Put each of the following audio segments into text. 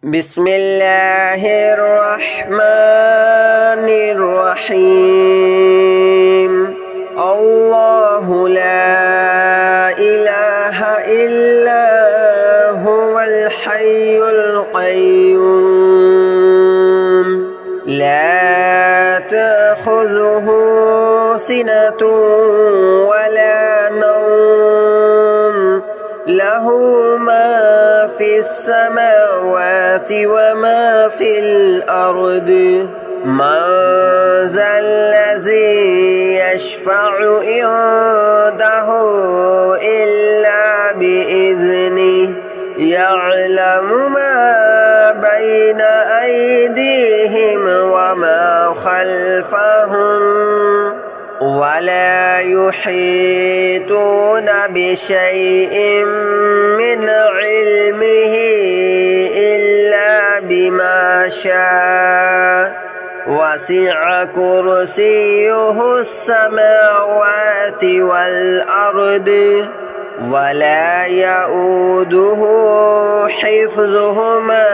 بسم الله الرحمن الرحيم الله لا إله إلا هو الحي القيوم لا تأخذه سنة ولا نوم له ما في السماوات وما في الأرض من ذا الذي يشفع عنده إلا بإذنه يعلم ما بين أيديهم وما خلفهم ولا يحيطون بشيء من علمه إلا بما شاء وسع كرسيه السماوات والأرض ولا يؤوده حفظهما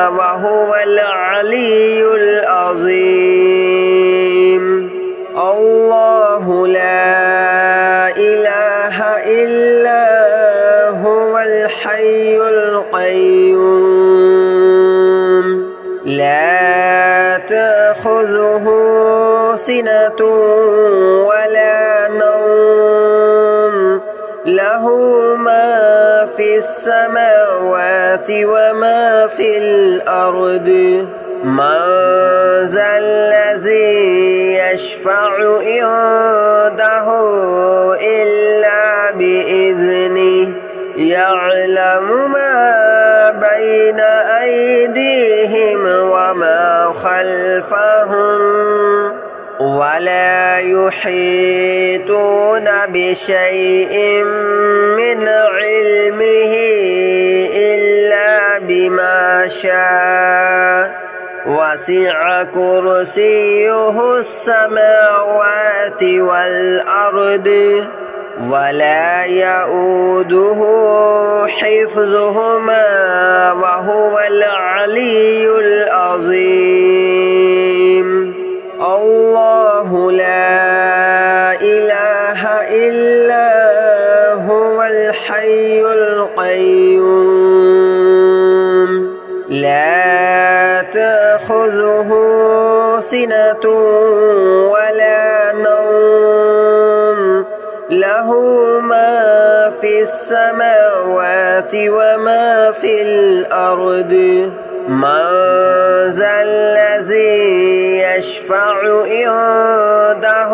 وهو العلي العظيم الله لا إله إلا هو الحي القيوم لا تأخذه سنة ولا نوم له ما في السماوات وما في الأرض من ذا الذي يشفع عنده إلا بإذنه يعلم ما بين أيديهم وما خلفهم ولا يحيطون بشيء من علمه إلا بما شاء وسع كرسيه السماوات والأرض ولا يؤوده حفظهما وهو العلي العظيم الله لا إله إلا هو الحي القيوم لا تأخذه سنة ولا نوم له ما في السماوات وما في الأرض من ذا الذي يشفع عنده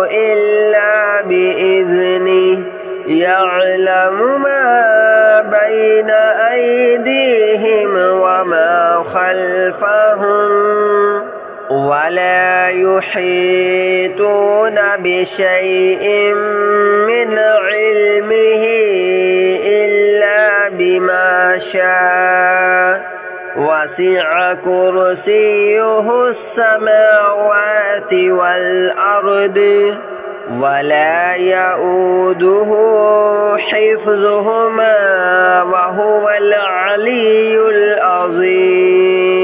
إلا بإذنه يعلم ما بين أيديهم وما خلفهم ولا يحيطون بشيء من علمه إلا بما شاء وسع كرسيه السماوات والأرض ولا يؤوده حفظهما وهو العلي العظيم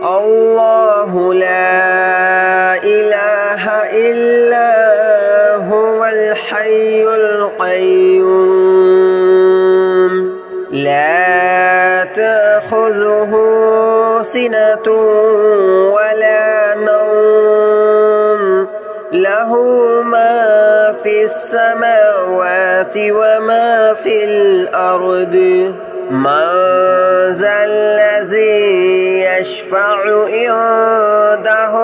الله لا إله إلا هو الحي القيوم لا تأخذه سنة ولا نوم له ما في السماوات وما في الأرض من ذا الذي يشفع عنده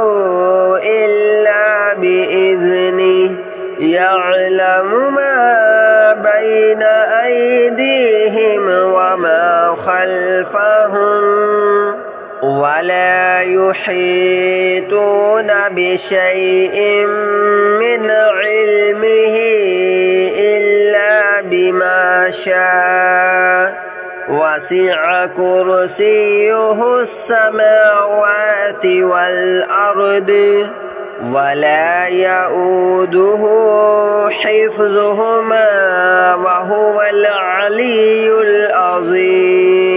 إلا بإذنه يعلم ما بين أيديهم وما خلفهم ولا يحيطون بشيء من علمه إلا بما شاء وسع كرسيه السماوات والأرض ولا يؤوده حفظهما وهو العلي العظيم.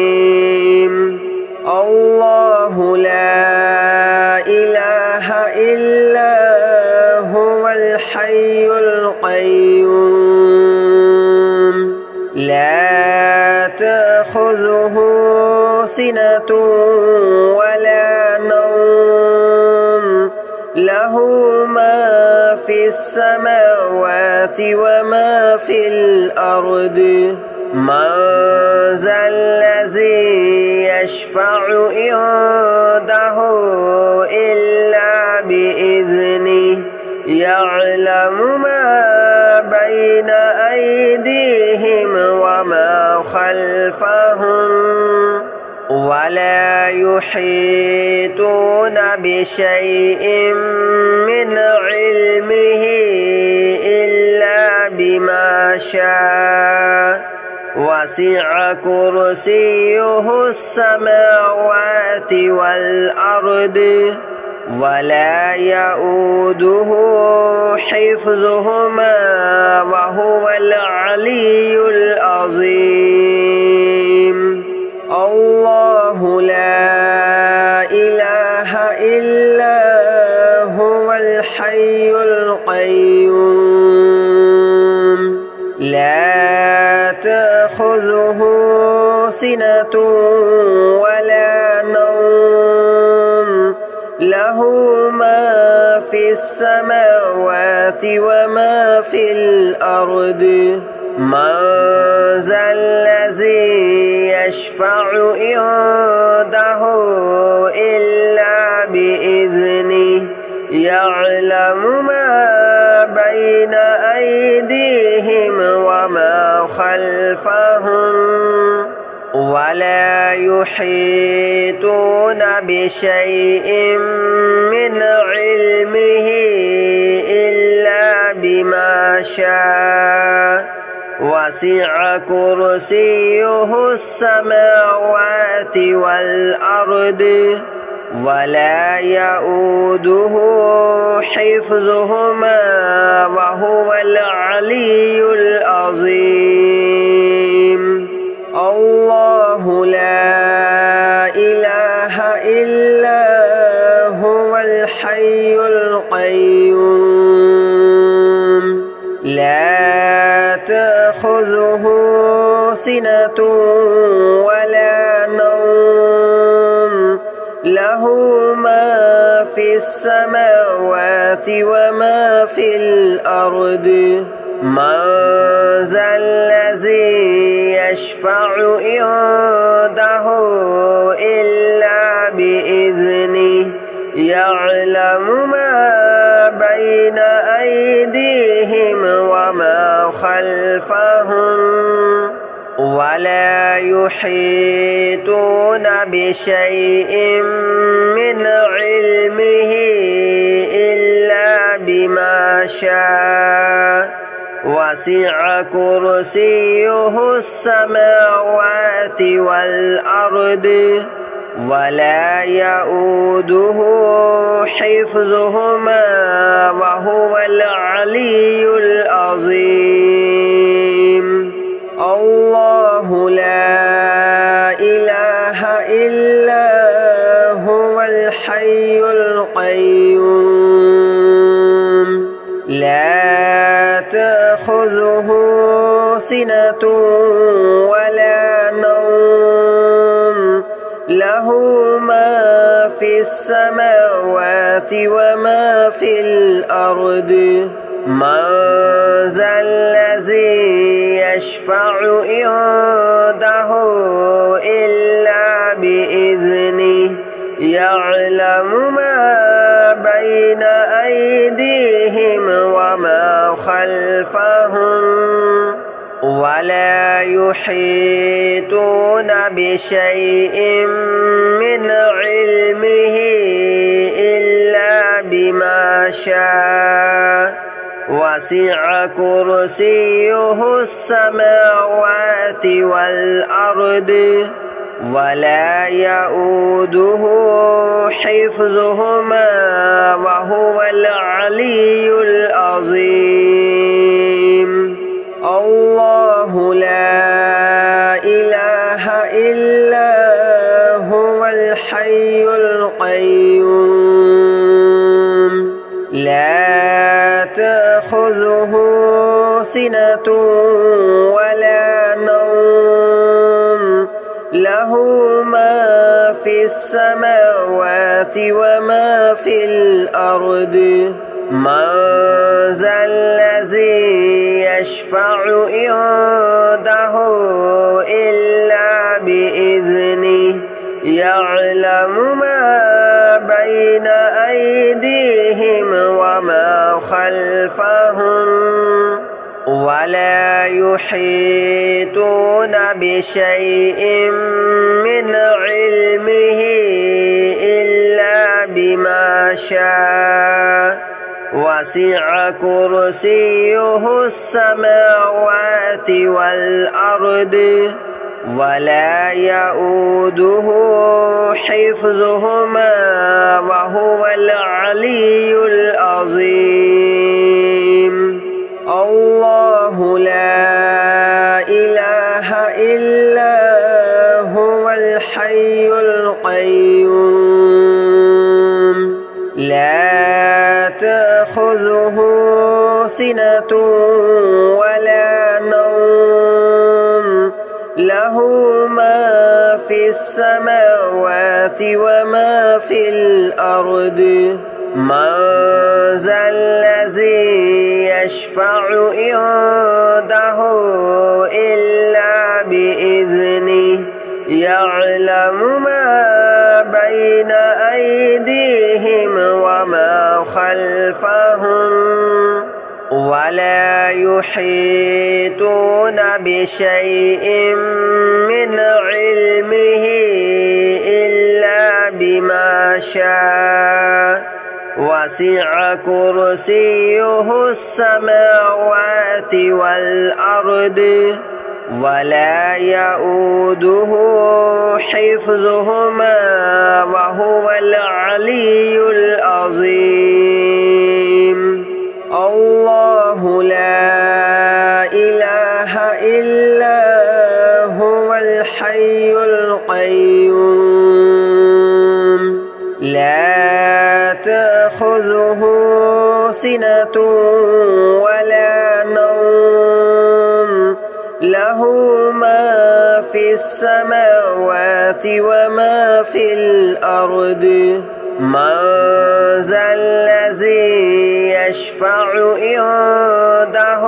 تأخذه سنة ولا نوم له ما في السماوات وما في الأرض من ذا الذي يشفع عنده إلا بإذنه يعلم ما بين أيديهم وما خلفهم ولا يحيطون بشيء من علمه إلا بما شاء وسع كرسيه السماوات والأرض ولا يؤوده حفظهما وهو العلي العظيم الله لا إله إلا هو الحي القيوم لا تأخذه سنة ولا نوم له ما في السماوات وما في الأرض من ذا الذي يشفع عنده إلا بإذنه يعلم ما بين أيديهم وما خلفهم ولا يحيطون بشيء من علمه إلا بما شاء وسع كرسيه السماوات والأرض ولا يؤوده حفظهما وهو العلي العظيم الله لا إله إلا هو الحي القيوم لا تأخذه سنة ولا نوم له ما في السماوات وما في الأرض من ذا الذي يشفع عنده إلا بإذنه يعلم ما بين أيديهم وما خلفهم ولا يحيطون بشيء من علمه إلا بما شاء وسع كرسيه السماوات والأرض ولا يؤوده حفظهما وهو العلي العظيم الله لا إله إلا هو الحي القيوم لا تأخذه سنة ولا نوم له ما في السماوات وما في الأرض من ذا الذي يشفع عنده إلا بإذنه يعلم ما بين أيديهم وما خلفهم ولا يحيطون بشيء من علمه إلا بما شاء وسع كرسيه السماوات والأرض ولا يؤوده حفظهما وهو العلي العظيم الله لا إله إلا هو الحي القيوم لا تأخذه سنة ولا نوم له له ما في السماوات وما في الأرض من ذا الذي يشفع عنده إلا بإذنه يعلم ما بين أيديهم وما خلفهم ولا يحيطون بشيء من علمه إلا بما شاء وسع كرسيه السماوات والأرض ولا يؤوده حفظهما وهو العلي العظيم الله لا إله إلا هو الحي القيوم لا تأخذه سنة ولا نوم له ما في السماوات وما في الأرض من ذا الذي يشفع عنده إلا بإذنه يعلم ما بين أيديهم وما خلفهم ولا يحيطون بشيء من علمه إلا بما شاء وسع كرسيه السماوات والأرض ولا يؤوده حفظهما وهو العلي العظيم الله لا إله إلا هو الحي القيوم لا تأخذه سنة ولا نوم له ما في السماوات وما في الأرض من ذا الذي يشفع عنده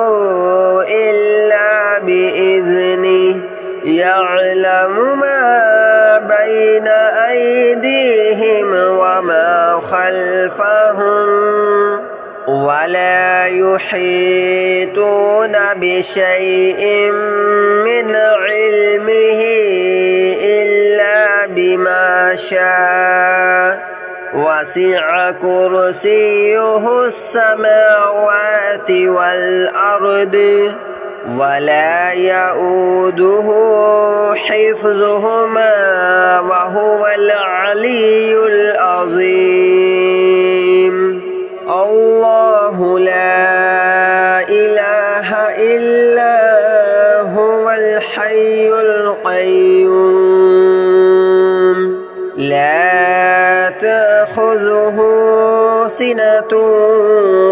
إلا بإذنه يعلم ما بين أيديهم وما خلفهم ولا يحيطون بشيء من علمه إلا بما شاء وسع كرسيه السماوات والأرض ولا يؤوده حفظهما وهو العلي العظيم الله لا إله إلا هو الحي القيوم لا تأخذه سنة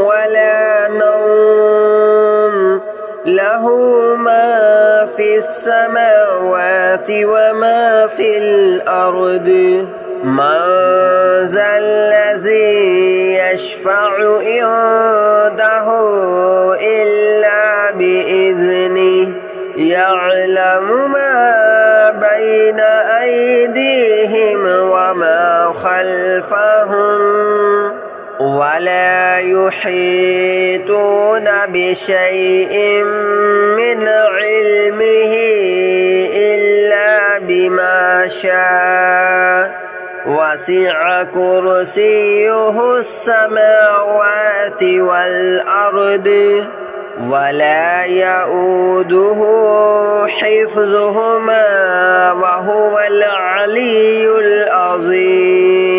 ولا نوم له ما في السماوات وما في الأرض من ذا الذي يشفع عنده إلا بإذنه يعلم ما بين أيديهم وما خلفهم ولا يحيطون بشيء من علمه إلا بما شاء وسع كرسيه السماوات والأرض ولا يؤوده حفظهما وهو العلي العظيم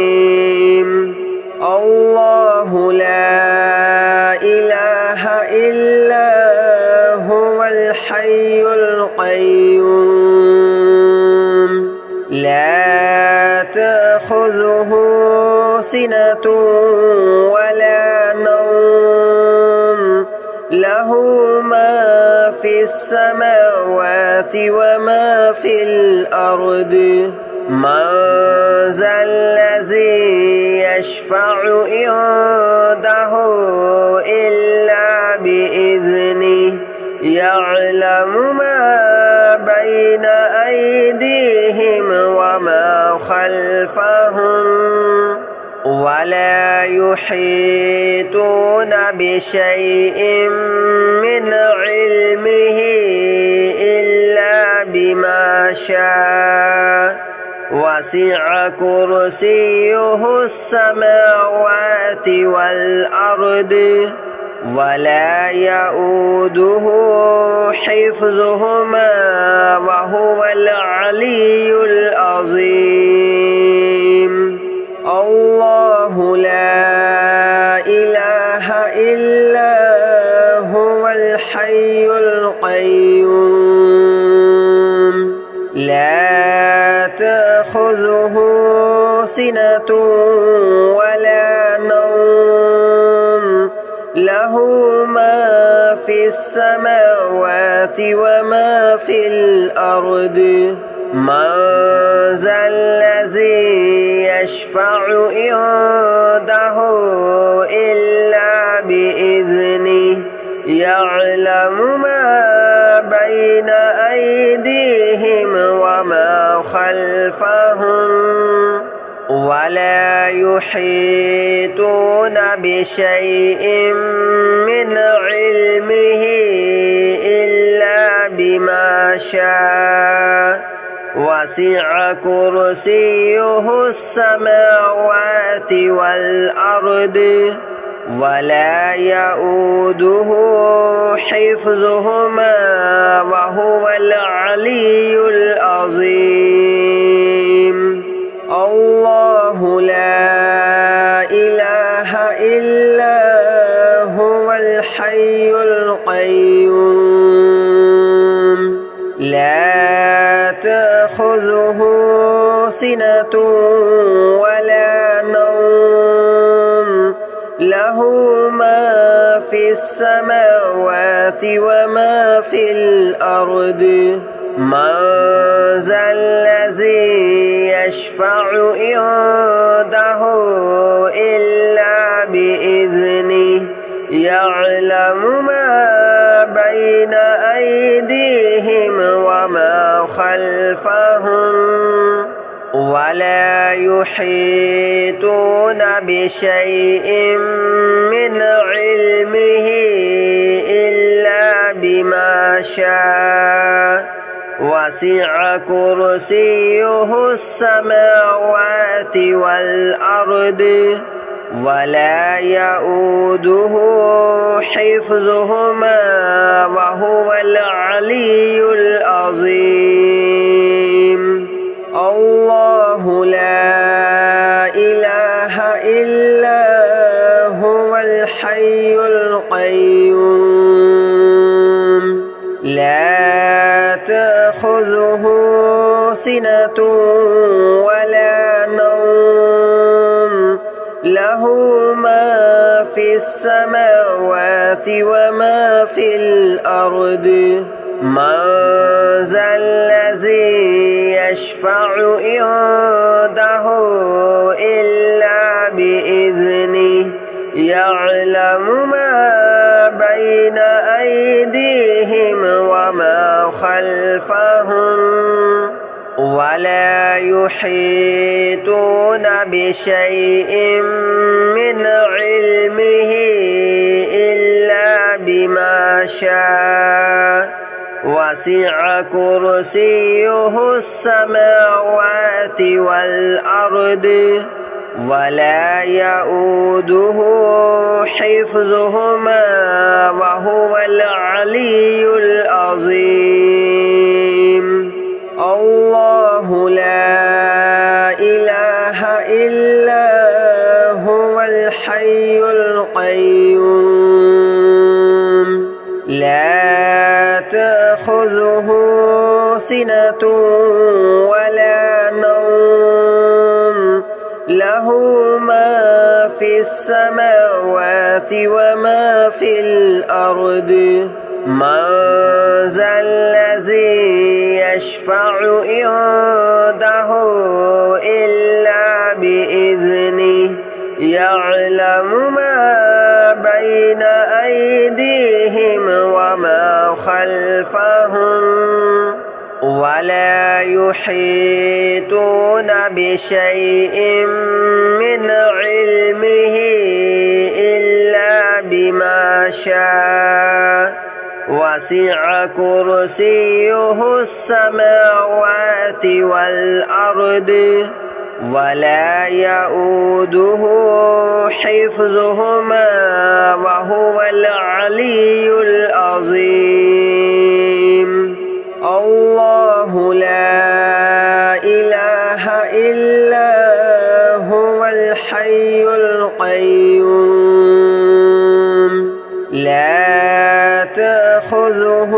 الله لا إله إلا هو الحي القيوم لا تأخذه سنة ولا نوم له له ما في السماوات وما في الأرض من ذا الذي يشفع عنده إلا بإذنه يعلم ما بين أيديهم وما خلفهم ولا يحيطون بشيء من علمه إلا بما شاء وسع كرسيه السماوات والأرض ولا يؤوده حفظهما وهو العلي العظيم الله لا إله إلا هو الحي القيوم لا تأخذه سنة ولا نوم له ما في السماوات وما في الأرض من ذا الذي يشفع عنده إلا بإذنه يعلم ما بين أيديهم وما خلفهم ولا يحيطون بشيء من علمه إلا بما شاء وسع كرسيه السماوات والأرض ولا يؤوده حفظهما وهو العلي العظيم الله لا إله إلا هو الحي القيوم لا تأخذه سنة ولا نوم له ما في السماوات وما في الأرض من ذا الذي يشفع عنده إلا بإذنه يعلم ما بين أيديهم وما خلفهم ولا يحيطون بشيء من علمه إلا بما شاء وسع كرسيه السماوات والأرض ولا يؤوده حفظهما وهو العلي العظيم الله لا إله إلا هو الحي القيوم لا تأخذه سنة ولا نوم له ما في السماوات وما في الأرض من ذا الذي يشفع عنده إلا بإذنه يعلم ما بين أيديهم وما خلفهم ولا يحيطون بشيء من علمه إلا بما شاء وسع كرسيه السماوات والأرض ولا يؤوده حفظهما وهو العلي العظيم الله لا إله إلا هو الحي القيوم لا تأخذه سنة ولا نوم له ما في السماوات وما في الأرض من ذا الذي يشفع عنده إلا بإذنه يعلم ما بين أيديهم وما خلفهم ولا يحيطون بشيء من علمه إلا بما شاء وسع كرسيه السماوات والأرض ولا يؤوده حفظهما وهو العلي العظيم الله لا إله إلا هو الحي القيوم لا تأخذه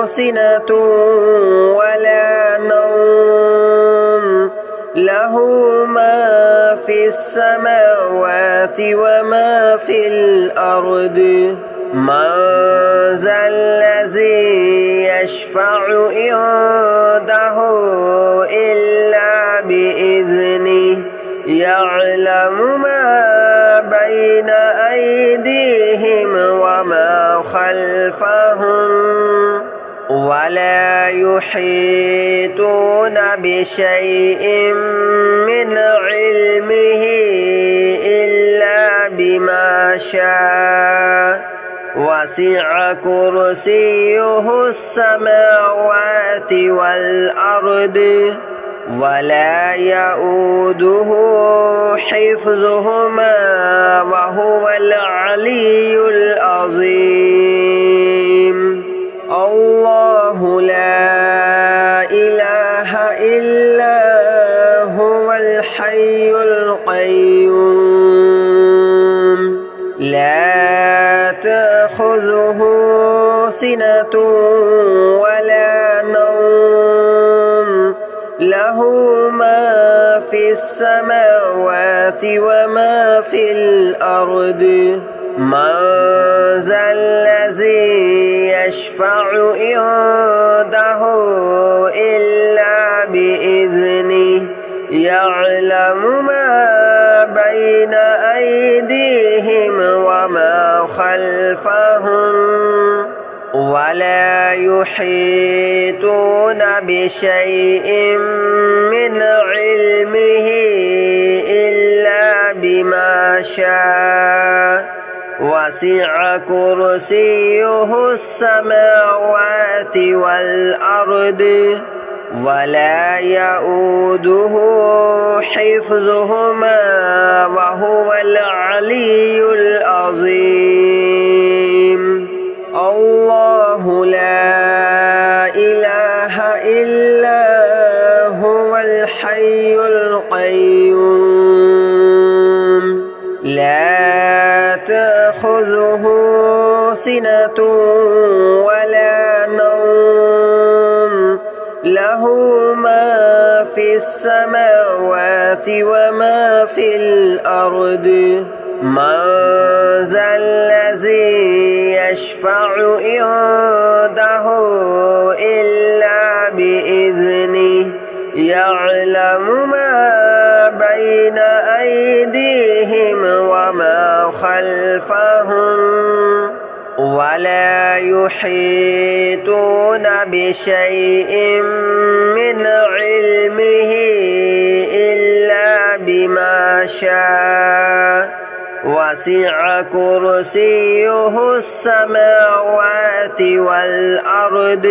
سنة ولا نوم له ما في السماوات وما في الأرض من ذا الذي يشفع عنده إلا بإذنه يعلم ما بين أيديهم وما خلفهم ولا يحيطون بشيء من علمه إلا بما شاء وسع كرسيه السماوات والأرض ولا يؤوده حفظهما وهو العلي العظيم الله لا إله إلا هو الحي القيوم لا تأخذه سنة ولا نوم له ما في السماوات وما في الأرض من ذا الذي يشفع عنده إلا بإذنه يعلم ما بين أيديهم وما خلفهم ولا يحيطون بشيء من علمه إلا بما شاء وسع كرسيه السماوات والأرض ولا يؤوده حفظهما وهو العلي العظيم الله لا إله إلا هو الحي القيوم لا تأخذه سنة ولا نوم له ما في السماوات وما في الأرض من ذا الذي يشفع عنده إلا بإذنه يعلم ما بين أيديهم وما خلفهم ولا يحيطون بشيء من علمه إلا بما شاء وسع كرسيه السماوات والأرض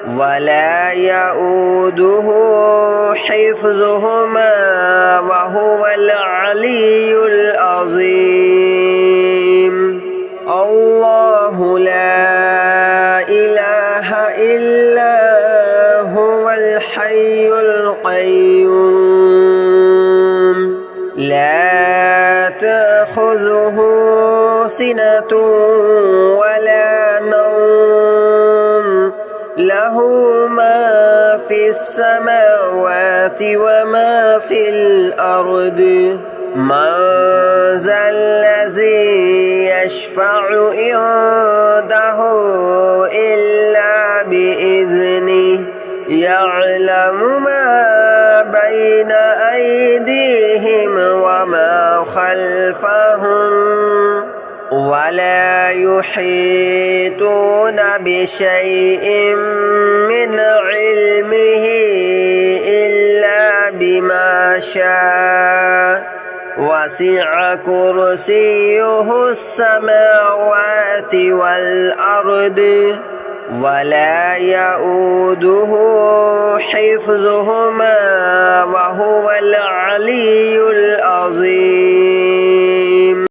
ولا يؤوده حفظهما وهو العلي العظيم الله لا إله إلا هو الحي القيوم لا تأخذه سنة ولا نوم له ما في السماوات وما في الأرض من ذا الذي يشفع عنده إلا بإذنه يعلم ما بين أيديهم وما خلفهم ولا يحيطون بشيء من علمه إلا بما شاء وسع كرسيه السماوات والأرض ولا يؤوده حفظهما وهو العلي العظيم